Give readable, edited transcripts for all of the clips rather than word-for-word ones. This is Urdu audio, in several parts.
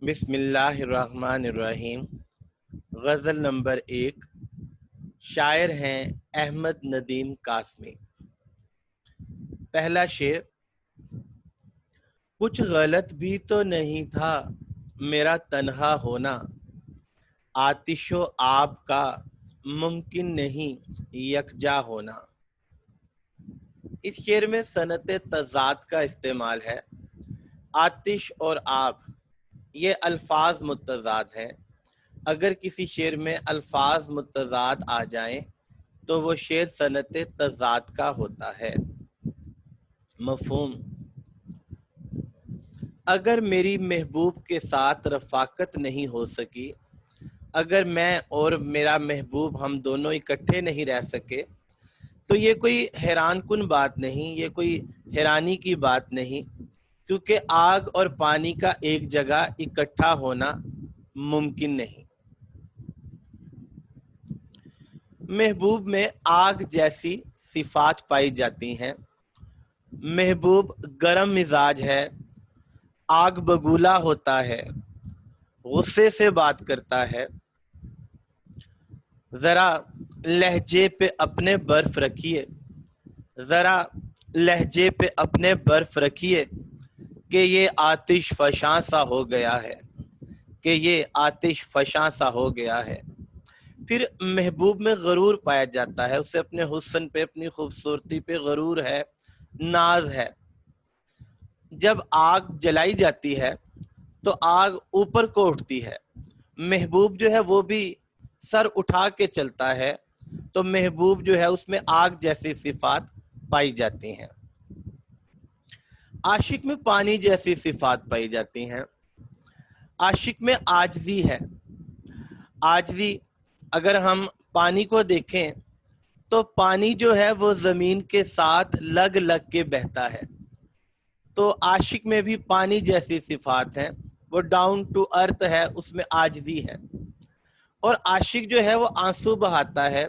بسم اللہ الرحمن الرحیم۔ غزل نمبر 1، شاعر ہیں احمد ندیم قاسمی۔ پہلا شعر۔ کچھ غلط بھی تو نہیں تھا میرا تنہا ہونا، آتش و آب کا ممکن نہیں یکجا ہونا۔ اس شعر میں صنعت تضاد کا استعمال ہے۔ آتش اور آب یہ الفاظ متضاد ہیں۔ اگر کسی شعر میں الفاظ متضاد آ جائیں تو وہ شعر صنعت تضاد کا ہوتا ہے۔ مفہوم: اگر میری محبوب کے ساتھ رفاقت نہیں ہو سکی، اگر میں اور میرا محبوب ہم دونوں اکٹھے نہیں رہ سکے تو یہ کوئی حیران کن بات نہیں، یہ کوئی حیرانی کی بات نہیں، کیونکہ آگ اور پانی کا ایک جگہ اکٹھا ہونا ممکن نہیں۔ محبوب میں آگ جیسی صفات پائی جاتی ہیں۔ محبوب گرم مزاج ہے، آگ بگولا ہوتا ہے، غصے سے بات کرتا ہے۔ ذرا لہجے پہ اپنے برف رکھیے، ذرا لہجے پہ اپنے برف رکھیے کہ یہ آتش فشاں سا ہو گیا ہے، کہ یہ آتش فشاں سا ہو گیا ہے۔ پھر محبوب میں غرور پایا جاتا ہے، اسے اپنے حسن پہ، اپنی خوبصورتی پہ غرور ہے، ناز ہے۔ جب آگ جلائی جاتی ہے تو آگ اوپر کو اٹھتی ہے، محبوب جو ہے وہ بھی سر اٹھا کے چلتا ہے، تو محبوب جو ہے اس میں آگ جیسی صفات پائی جاتی ہیں۔ عاشق میں پانی جیسی صفات پائی جاتی ہیں۔ عاشق میں عاجزی ہے۔ عاجزی، اگر ہم پانی کو دیکھیں تو پانی جو ہے وہ زمین کے ساتھ لگ لگ کے بہتا ہے، تو عاشق میں بھی پانی جیسی صفات ہیں، وہ ڈاؤن ٹو ارتھ ہے، اس میں عاجزی ہے۔ اور عاشق جو ہے وہ آنسو بہاتا ہے۔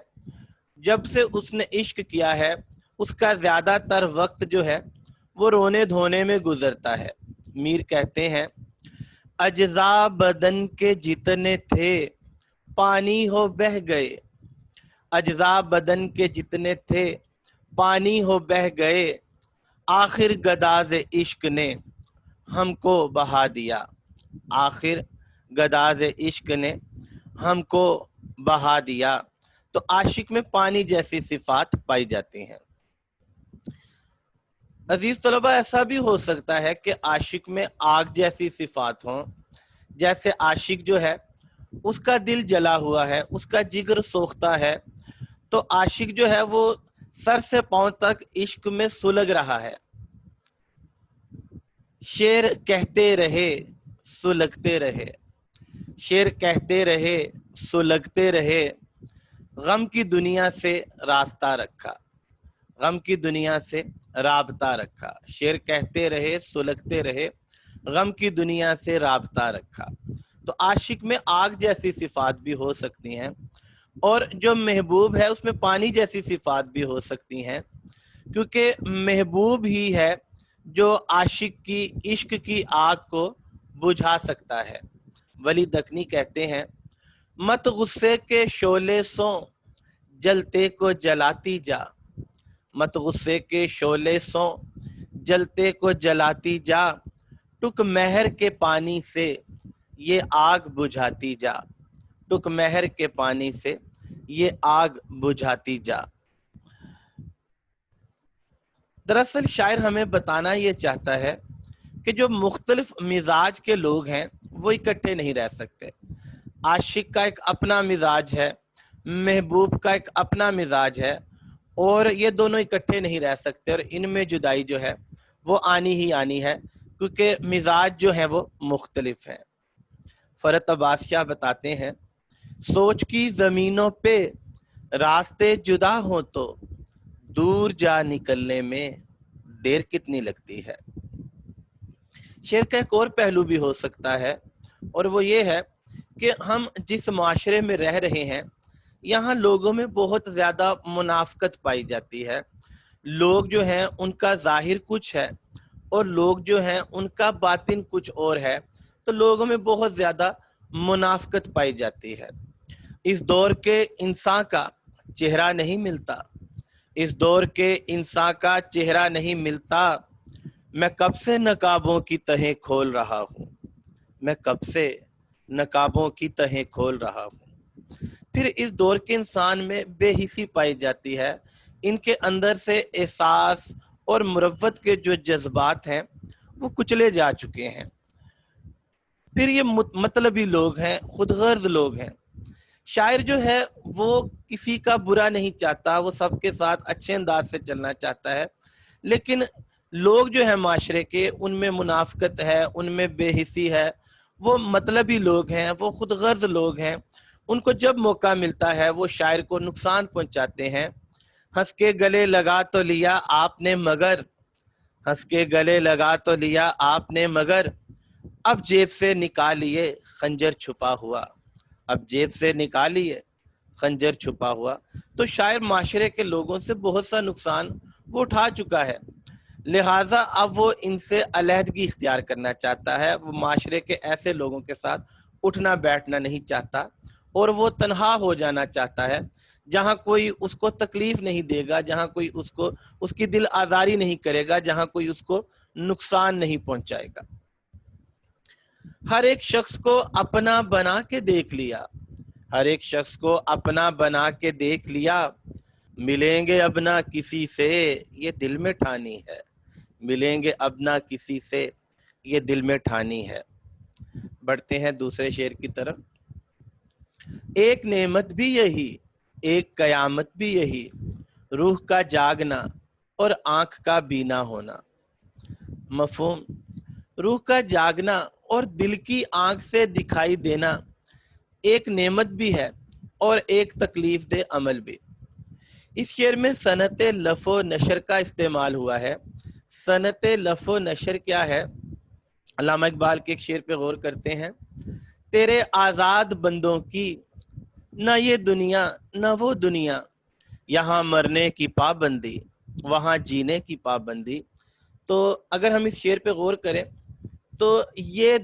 جب سے اس نے عشق کیا ہے اس کا زیادہ تر وقت جو ہے وہ رونے دھونے میں گزرتا ہے۔ میر کہتے ہیں اجزاء بدن کے جتنے تھے پانی ہو بہہ گئے، اجزاء بدن کے جتنے تھے پانی ہو بہہ گئے، آخر گداز عشق نے ہم کو بہا دیا، آخر گداز عشق نے ہم کو بہا دیا۔ تو عاشق میں پانی جیسی صفات پائی جاتی ہیں۔ عزیز طلبہ، ایسا بھی ہو سکتا ہے کہ عاشق میں آگ جیسی صفات ہوں، جیسے عاشق جو ہے اس کا دل جلا ہوا ہے، اس کا جگر سوختہ ہے، تو عاشق جو ہے وہ سر سے پاؤں تک عشق میں سلگ رہا ہے۔ شعر کہتے رہے سلگتے رہے، شعر کہتے رہے سلگتے رہے، غم کی دنیا سے راستہ رکھا، غم کی دنیا سے رابطہ رکھا۔ شعر کہتے رہے سلگتے رہے، غم کی دنیا سے رابطہ رکھا۔ تو عاشق میں آگ جیسی صفات بھی ہو سکتی ہیں، اور جو محبوب ہے اس میں پانی جیسی صفات بھی ہو سکتی ہیں، کیونکہ محبوب ہی ہے جو عاشق کی عشق کی آگ کو بجھا سکتا ہے۔ ولی دکنی کہتے ہیں مت غصے کے شعلے سوں جلتے کو جلاتی جا، مت غصے کے شعلے سوں جلتے کو جلاتی جا، ٹک مہر کے پانی سے یہ آگ بجھاتی جا، ٹک مہر کے پانی سے یہ آگ بجھاتی جا۔ دراصل شاعر ہمیں بتانا یہ چاہتا ہے کہ جو مختلف مزاج کے لوگ ہیں وہ اکٹھے نہیں رہ سکتے۔ عاشق کا ایک اپنا مزاج ہے، محبوب کا ایک اپنا مزاج ہے، اور یہ دونوں اکٹھے نہیں رہ سکتے، اور ان میں جدائی جو ہے وہ آنی ہی آنی ہے، کیونکہ مزاج جو ہیں وہ مختلف ہیں۔ فرت عباس شاہ بتاتے ہیں سوچ کی زمینوں پہ راستے جدا ہوں تو دور جا نکلنے میں دیر کتنی لگتی ہے۔ شعر کا ایک اور پہلو بھی ہو سکتا ہے، اور وہ یہ ہے کہ ہم جس معاشرے میں رہ رہے ہیں یہاں لوگوں میں بہت زیادہ منافقت پائی جاتی ہے۔ لوگ جو ہیں ان کا ظاہر کچھ ہے اور لوگ جو ہیں ان کا باطن کچھ اور ہے۔ تو لوگوں میں بہت زیادہ منافقت پائی جاتی ہے۔ اس دور کے انسان کا چہرہ نہیں ملتا، اس دور کے انسان کا چہرہ نہیں ملتا، میں کب سے نقابوں کی تہیں کھول رہا ہوں، میں کب سے نقابوں کی تہیں کھول رہا ہوں۔ پھر اس دور کے انسان میں بے حسی پائی جاتی ہے، ان کے اندر سے احساس اور مروت کے جو جذبات ہیں وہ کچلے جا چکے ہیں۔ پھر یہ مطلبی لوگ ہیں، خود غرض لوگ ہیں۔ شاعر جو ہے وہ کسی کا برا نہیں چاہتا، وہ سب کے ساتھ اچھے انداز سے چلنا چاہتا ہے، لیکن لوگ جو ہیں معاشرے کے، ان میں منافقت ہے، ان میں بے حسی ہے، وہ مطلبی لوگ ہیں، وہ خود غرض لوگ ہیں۔ ان کو جب موقع ملتا ہے وہ شاعر کو نقصان پہنچاتے ہیں۔ ہنس کے گلے لگا تو لیا آپ نے مگر، ہنس کے گلے لگا تو لیا آپ نے مگر، اب جیب سے نکالیے خنجر چھپا ہوا، اب جیب سے نکالیے خنجر چھپا ہوا۔ تو شاعر معاشرے کے لوگوں سے بہت سا نقصان وہ اٹھا چکا ہے، لہٰذا اب وہ ان سے علیحدگی اختیار کرنا چاہتا ہے۔ وہ معاشرے کے ایسے لوگوں کے ساتھ اٹھنا بیٹھنا نہیں چاہتا، اور وہ تنہا ہو جانا چاہتا ہے، جہاں کوئی اس کو تکلیف نہیں دے گا، جہاں کوئی اس کی دل آزاری نہیں کرے گا، جہاں کوئی اس کو نقصان نہیں پہنچائے گا۔ ہر ایک شخص کو اپنا بنا کے دیکھ لیا، ہر ایک شخص کو اپنا بنا کے دیکھ لیا، ملیں گے اب نہ کسی سے یہ دل میں ٹھانی ہے، ملیں گے اب نہ کسی سے یہ دل میں ٹھانی ہے۔ بڑھتے ہیں دوسرے شعر کی طرف۔ ایک نعمت بھی یہی، ایک قیامت بھی یہی، روح کا جاگنا اور آنکھ کا بینا ہونا۔ مفہوم: روح کا جاگنا اور دل کی آنکھ سے دکھائی دینا ایک نعمت بھی ہے اور ایک تکلیف دہ عمل بھی۔ اس شعر میں صنعت لف و نشر کا استعمال ہوا ہے۔ صنعت لف و نشر کیا ہے؟ علامہ اقبال کے ایک شعر پہ غور کرتے ہیں۔ تیرے آزاد بندوں کی نہ یہ دنیا نہ وہ دنیا، یہاں مرنے کی پابندی وہاں جینے کی پابندی۔ تو اگر ہم اس شعر پہ غور کریں تو یہ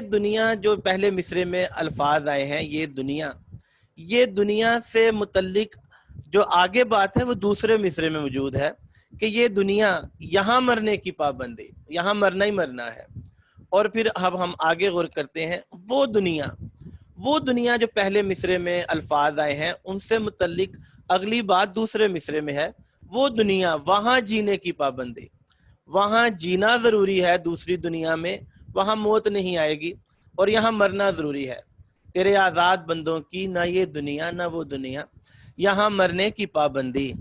دنیا جو پہلے مصرے میں الفاظ آئے ہیں، یہ دنیا سے متعلق جو آگے بات ہے وہ دوسرے مصرے میں موجود ہے کہ یہ دنیا یہاں مرنے کی پابندی، یہاں مرنا ہی مرنا ہے۔ اور پھر اب ہم آگے غور کرتے ہیں، وہ دنیا جو پہلے مصرے میں الفاظ آئے ہیں ان سے متعلق اگلی بات دوسرے مصرے میں ہے، وہ دنیا وہاں جینے کی پابندی، وہاں جینا ضروری ہے، دوسری دنیا میں وہاں موت نہیں آئے گی، اور یہاں مرنا ضروری ہے۔ تیرے آزاد بندوں کی نہ یہ دنیا نہ وہ دنیا، یہاں مرنے کی پابندی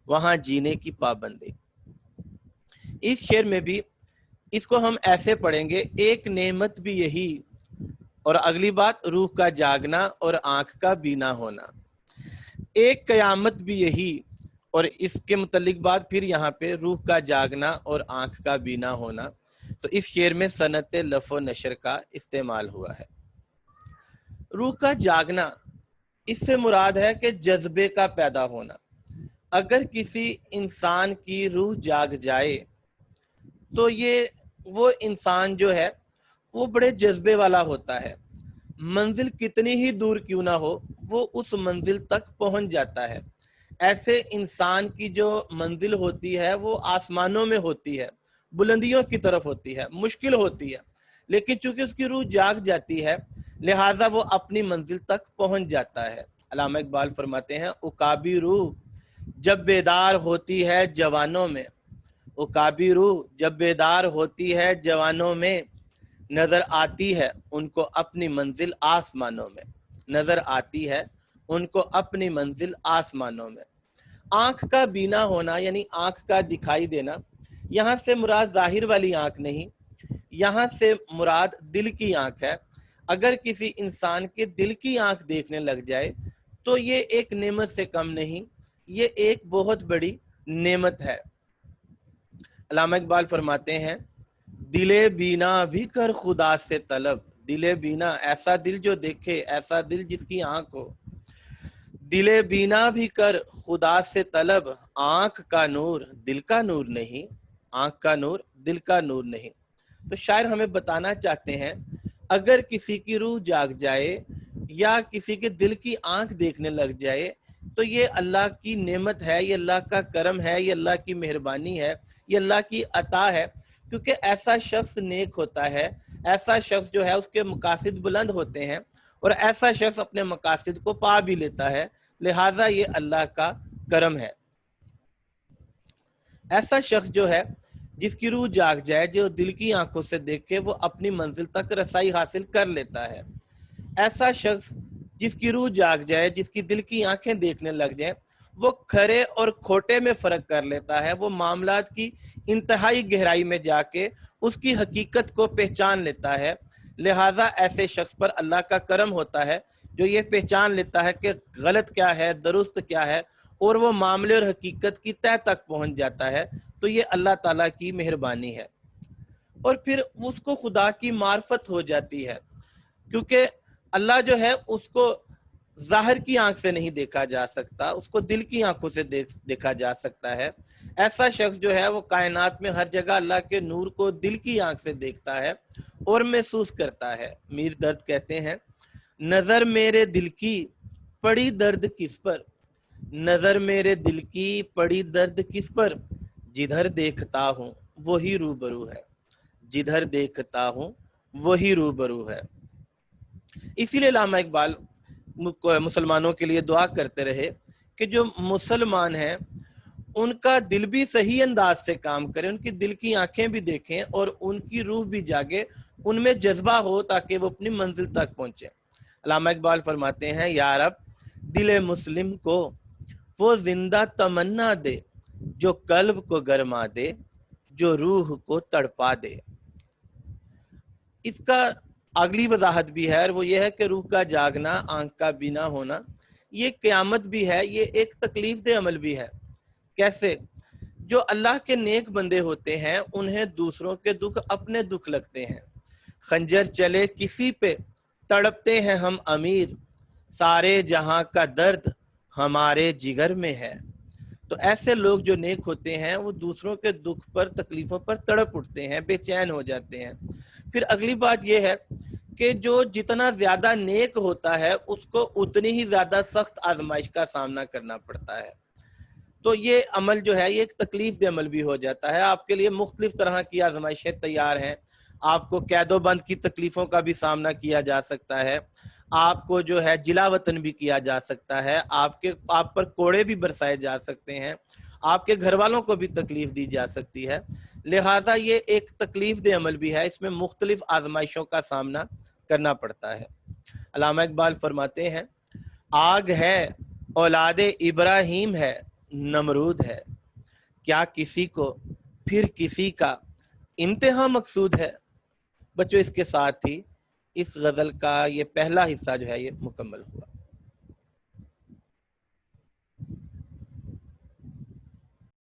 وہاں جینے کی پابندی۔ اس شعر میں بھی اس کو ہم ایسے پڑھیں گے، ایک نعمت بھی یہی، اور اگلی بات روح کا جاگنا اور آنکھ کا بینا ہونا۔ ایک قیامت بھی یہی، اور اس کے متعلق بات پھر یہاں پہ روح کا جاگنا اور آنکھ کا بینا ہونا۔ تو اس شعر میں صنعت لف و نشر کا استعمال ہوا ہے۔ روح کا جاگنا، اس سے مراد ہے کہ جذبے کا پیدا ہونا۔ اگر کسی انسان کی روح جاگ جائے تو وہ انسان جو ہے وہ بڑے جذبے والا ہوتا ہے، منزل کتنی ہی دور کیوں نہ ہو وہ اس منزل تک پہنچ جاتا ہے۔ ایسے انسان کی جو منزل ہوتی ہے وہ آسمانوں میں ہوتی ہے، بلندیوں کی طرف ہوتی ہے، مشکل ہوتی ہے، لیکن چونکہ اس کی روح جاگ جاتی ہے لہٰذا وہ اپنی منزل تک پہنچ جاتا ہے۔ علامہ اقبال فرماتے ہیں، عقابی روح جب بیدار ہوتی ہے جوانوں میں، عقابی روح جب بیدار ہوتی ہے جوانوں میں، نظر آتی ہے ان کو اپنی منزل آسمانوں میں، نظر آتی ہے ان کو اپنی منزل آسمانوں میں۔ آنکھ کا بینا ہونا یعنی آنکھ کا دکھائی دینا، یہاں سے مراد ظاہر والی آنکھ نہیں، یہاں سے مراد دل کی آنکھ ہے۔ اگر کسی انسان کے دل کی آنکھ دیکھنے لگ جائے تو یہ ایک نعمت سے کم نہیں، یہ ایک بہت بڑی نعمت ہے۔ علامہ اقبال فرماتے ہیں، دل بینا بھی کر خدا سے طلب، دل بینا ایسا دل جو دیکھے، ایسا دل جس کی آنکھ ہو، دل بینا بھی کر خدا سے طلب، آنکھ کا نور دل کا نور نہیں، آنکھ کا نور دل کا نور نہیں۔ تو شاعر ہمیں بتانا چاہتے ہیں اگر کسی کی روح جاگ جائے یا کسی کے دل کی آنکھ دیکھنے لگ جائے تو یہ اللہ کی نعمت ہے، یہ اللہ کا کرم ہے، یہ اللہ کی مہربانی ہے، یہ اللہ کی عطا ہے، کیونکہ ایسا شخص نیک ہوتا ہے، ایسا شخص جو ہے اس کے مقاصد بلند ہوتے ہیں اور ایسا شخص اپنے مقاصد کو پا بھی لیتا ہے، لہٰذا یہ اللہ کا کرم ہے۔ ایسا شخص جو ہے جس کی روح جاگ جائے، جو دل کی آنکھوں سے دیکھے، وہ اپنی منزل تک رسائی حاصل کر لیتا ہے۔ ایسا شخص جس کی روح جاگ جائے، جس کی دل کی آنکھیں دیکھنے لگ جائیں، وہ کھرے اور کھوٹے میں فرق کر لیتا ہے، وہ معاملات کی انتہائی گہرائی میں جا کے اس کی حقیقت کو پہچان لیتا ہے۔ لہٰذا ایسے شخص پر اللہ کا کرم ہوتا ہے جو یہ پہچان لیتا ہے کہ غلط کیا ہے، درست کیا ہے، اور وہ معاملے اور حقیقت کی تہہ تک پہنچ جاتا ہے۔ تو یہ اللہ تعالیٰ کی مہربانی ہے، اور پھر اس کو خدا کی معرفت ہو جاتی ہے، کیونکہ اللہ جو ہے اس کو ظاہر کی آنکھ سے نہیں دیکھا جا سکتا، اس کو دل کی آنکھوں سے دیکھا جا سکتا ہے۔ ایسا شخص جو ہے وہ کائنات میں ہر جگہ اللہ کے نور کو دل کی آنکھ سے دیکھتا ہے اور محسوس کرتا ہے۔ میر درد کہتے ہیں نظر میرے دل کی پڑی درد کس پر، نظر میرے دل کی پڑی درد کس پر، جدھر دیکھتا ہوں وہی روبرو ہے، جدھر دیکھتا ہوں وہی روبرو ہے۔ اسی لیے علامہ اقبال مسلمانوں کے لیے دعا کرتے رہے کہ جو مسلمان ہیں ان کا دل بھی صحیح انداز سے کام کرے، ان کی دل کی آنکھیں بھی دیکھیں اور ان کی روح بھی جاگے، ان میں جذبہ ہو تاکہ وہ اپنی منزل تک پہنچے۔ علامہ اقبال فرماتے ہیں یا رب دل مسلم کو وہ زندہ تمنا دے جو قلب کو گرما دے، جو روح کو تڑپا دے۔ اس کا اگلی وضاحت بھی ہے، اور وہ یہ ہے کہ روح کا جاگنا، آنکھ کا بینا ہونا، یہ قیامت بھی ہے، یہ ایک تکلیف دہ عمل بھی ہے۔ کیسے؟ جو اللہ کے نیک بندے ہوتے ہیں انہیں دوسروں کے دکھ اپنے دکھ لگتے ہیں۔ خنجر چلے کسی پہ تڑپتے ہیں ہم امیر، سارے جہاں کا درد ہمارے جگر میں ہے۔ تو ایسے لوگ جو نیک ہوتے ہیں وہ دوسروں کے دکھ پر، تکلیفوں پر تڑپ اٹھتے ہیں، بے چین ہو جاتے ہیں۔ پھر اگلی بات یہ ہے کہ جو جتنا زیادہ نیک ہوتا ہے اس کو اتنی ہی زیادہ سخت آزمائش کا سامنا کرنا پڑتا ہے۔ تو یہ عمل جو ہے یہ ایک تکلیف دہ عمل بھی ہو جاتا ہے۔ آپ کے لیے مختلف طرح کی آزمائشیں تیار ہیں، آپ کو قید و بند کی تکلیفوں کا بھی سامنا کیا جا سکتا ہے، آپ کو جو ہے جلا وطن بھی کیا جا سکتا ہے، آپ پر کوڑے بھی برسائے جا سکتے ہیں، آپ کے گھر والوں کو بھی تکلیف دی جا سکتی ہے۔ لہٰذا یہ ایک تکلیف دہ عمل بھی ہے، اس میں مختلف آزمائشوں کا سامنا کرنا پڑتا ہے۔ علامہ اقبال فرماتے ہیں آگ ہے اولاد ابراہیم ہے نمرود ہے، کیا کسی کو پھر کسی کا امتحان مقصود ہے۔ بچوں اس کے ساتھ ہی اس غزل کا یہ پہلا حصہ جو ہے یہ مکمل ہوا۔